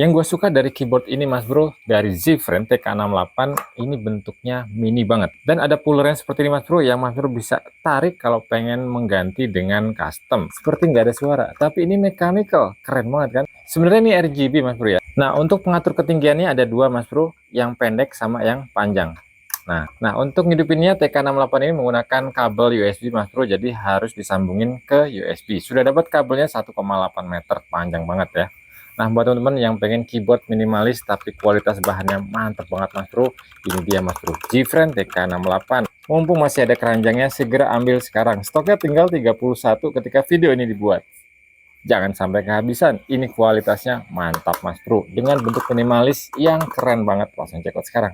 Yang gue suka dari keyboard ini mas bro, dari Z-Frame TK68, ini bentuknya mini banget. Dan ada pullernya seperti ini mas bro, yang mas bro bisa tarik kalau pengen mengganti dengan custom. Seperti nggak ada suara, tapi ini mechanical, keren banget kan. Sebenarnya ini RGB mas bro ya. Nah untuk pengatur ketinggiannya ada dua mas bro, yang pendek sama yang panjang. Nah untuk ngidupinnya TK68 ini menggunakan kabel USB mas bro, jadi harus disambungin ke USB. Sudah dapat kabelnya 1,8 meter, panjang banget ya. Nah buat teman-teman yang pengen keyboard minimalis tapi kualitas bahannya mantap banget mas bro, ini dia mas bro, Z-Frame TK68. Mumpung masih ada keranjangnya, segera ambil sekarang. Stoknya tinggal 31 ketika video ini dibuat. Jangan sampai kehabisan, ini kualitasnya mantap mas bro, dengan bentuk minimalis yang keren banget. Langsung check out sekarang.